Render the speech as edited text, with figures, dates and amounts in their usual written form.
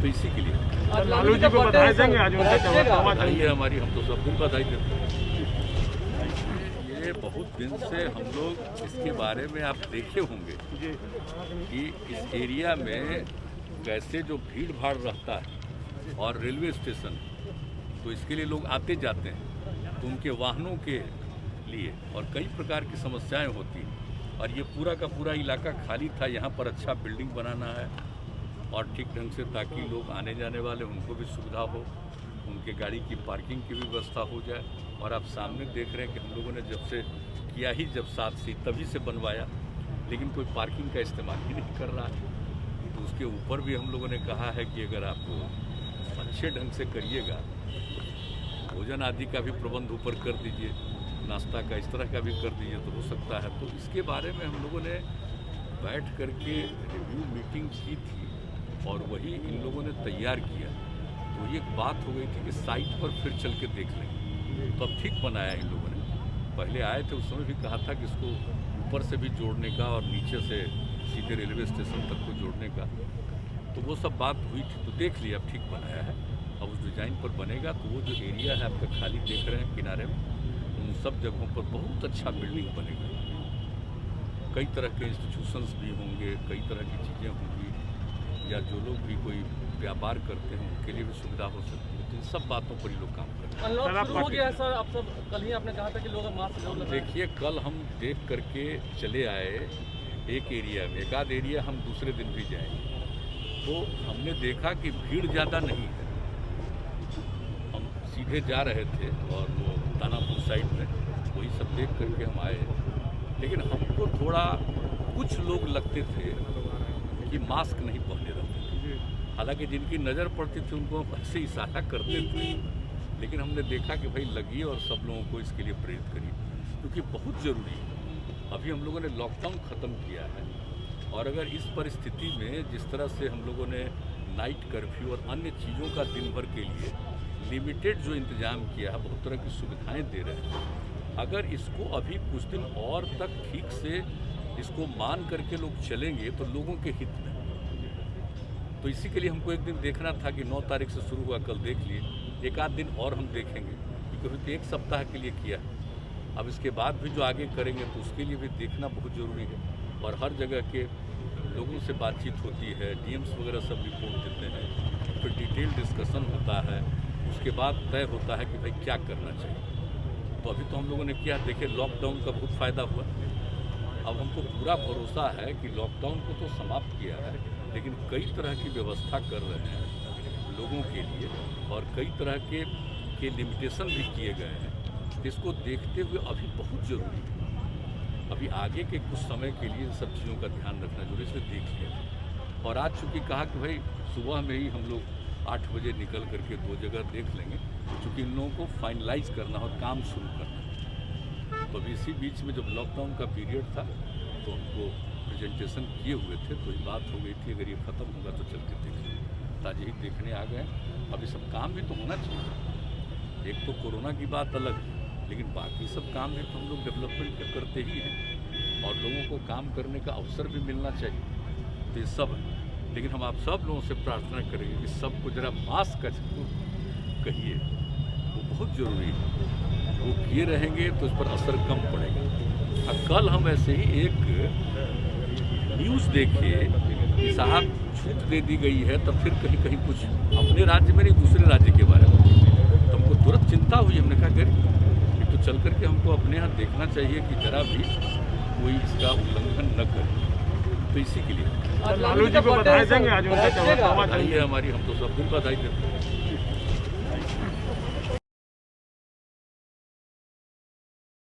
तो इसी के लिए लालू जी को बधाई देंगे आज बधाई हमारी, हम तो सब दिन बधाई देते हैं। ये बहुत दिन से हम लोग इसके बारे में आप देखे होंगे कि इस एरिया में कैसे जो भीड़ भाड़ रहता है और रेलवे स्टेशन, तो इसके लिए लोग आते जाते हैं, तो उनके वाहनों के लिए और कई प्रकार की समस्याएं होती हैं। और ये पूरा का पूरा इलाका खाली था, यहाँ पर अच्छा बिल्डिंग बनाना है और ठीक ढंग से, ताकि लोग आने जाने वाले उनको भी सुविधा हो, उनके गाड़ी की पार्किंग की भी व्यवस्था हो जाए। और आप सामने देख रहे हैं कि हम लोगों ने जब से किया ही जब 7 से तभी से बनवाया, लेकिन कोई पार्किंग का इस्तेमाल ही नहीं कर रहा है। तो उसके ऊपर भी हम लोगों ने कहा है कि अगर आप अच्छे ढंग से करिएगा, भोजन आदि का भी प्रबंध ऊपर कर दीजिए, नाश्ता का इस तरह का भी कर दीजिए तो हो सकता है। तो इसके बारे में हम लोगों ने बैठ करके रिव्यू मीटिंग की थी और वही इन लोगों ने तैयार किया। तो ये बात हो गई थी कि साइट पर फिर चल के देख लेंगे, तो अब ठीक बनाया इन लोगों ने। पहले आए थे उस समय भी कहा था कि इसको ऊपर से भी जोड़ने का और नीचे से सीधे रेलवे स्टेशन तक को जोड़ने का, तो वो सब बात हुई थी। तो देख लिया, अब ठीक बनाया है। अब उस डिज़ाइन पर बनेगा तो वो जो एरिया है आपका खाली देख रहे हैं किनारे में, उन सब जगहों पर बहुत अच्छा बिल्डिंग बनेगा। कई तरह के इंस्टीट्यूशंस भी होंगे, कई तरह की चीज़ें होंगी, या जो लोग भी कोई व्यापार करते हैं उनके लिए भी सुविधा हो सकती है। तो इन सब बातों पर ही लोग काम कर रहे हैं। अनलॉक शुरू हो गया है सर, आप सब कल ही आपने कहा था कि लोग मास्क जरूर लगाएं। देखिए, कल हम देख करके चले आए एक एरिया में, एक आध एरिया हम दूसरे दिन भी जाएंगे, तो हमने देखा कि भीड़ ज़्यादा नहीं है। हम सीधे जा रहे थे और वो दानापुर साइड में वही सब देख करके हम आए, लेकिन हमको थोड़ा कुछ लोग लगते थे कि मास्क नहीं पहने रहते थे। हालांकि जिनकी नज़र पड़ती थी उनको हम ऐसे इशारा करते थे, लेकिन हमने देखा कि भाई लगिए और सब लोगों को इसके लिए प्रेरित करिए, क्योंकि बहुत ज़रूरी है। अभी हम लोगों ने लॉकडाउन ख़त्म किया है और अगर इस परिस्थिति में जिस तरह से हम लोगों ने नाइट कर्फ्यू और अन्य चीज़ों का दिन भर के लिए लिमिटेड जो इंतज़ाम किया है, बहुत तरह की सुविधाएं दे रहे हैं, अगर इसको अभी कुछ दिन और तक ठीक से इसको मान करके लोग चलेंगे तो लोगों के हित में। तो इसी के लिए हमको एक दिन देखना था कि 9 तारीख से शुरू हुआ, कल देख लिए, एक आध दिन और हम देखेंगे, क्योंकि एक सप्ताह के लिए किया है। अब इसके बाद भी जो आगे करेंगे तो उसके लिए भी देखना बहुत ज़रूरी है। और हर जगह के लोगों से बातचीत होती है, डीएम्स वगैरह सब रिपोर्ट देते हैं, फिर डिटेल डिस्कशन होता है, उसके बाद तय होता है कि भाई क्या करना चाहिए। तो अभी तो हम लोगों ने किया, देखिए लॉकडाउन का बहुत फ़ायदा हुआ। अब हमको पूरा भरोसा है कि लॉकडाउन को तो समाप्त किया है, लेकिन कई तरह की व्यवस्था कर रहे हैं लोगों के लिए और कई तरह के लिमिटेशन भी किए गए हैं। इसको देखते हुए अभी बहुत ज़रूरी है, अभी आगे के कुछ समय के लिए इन सब चीज़ों का ध्यान रखना जरूरी, इसलिए देख लिया। और आज चूँकि कहा कि भाई सुबह में ही हम लोग 8 बजे निकल करके 2 जगह देख लेंगे, क्योंकि इन लोगों को फाइनलाइज करना और काम शुरू करना है। तो अभी इसी बीच में जब लॉकडाउन का पीरियड था तो उनको प्रेजेंटेशन किए हुए थे, तो ये बात हो गई थी अगर ये ख़त्म होगा तो चल के देख लेंगे। ताज़े ही देखने आ गए। अभी सब काम भी तो होना चाहिए। एक तो कोरोना की बात अलग है, लेकिन बाकी सब काम भी तो हम लोग डेवलपमेंट के करते ही हैं और लोगों को काम करने का अवसर भी मिलना चाहिए। तो ये सब है, लेकिन हम आप सब लोगों से प्रार्थना करेंगे कि सबको ज़रा मास्क का जरूर कहिए, वो बहुत ज़रूरी है। वो किए रहेंगे तो इस पर असर कम पड़ेगा। कल हम ऐसे ही एक न्यूज़ देखे कि साहब छूट दे दी गई है, तब फिर कहीं कहीं कुछ अपने राज्य में नहीं दूसरे राज्य के बारे में, तो हमको तुरंत चिंता हुई। हमने कहा कि तो चल करके हमको अपने यहाँ देखना चाहिए कि जरा भी कोई इसका उल्लंघन न करे। तो इसी के लिए लालू जी को बधाई देंगे आज बधाई हमारी, हम तो सब दिन बधाई देते हैं।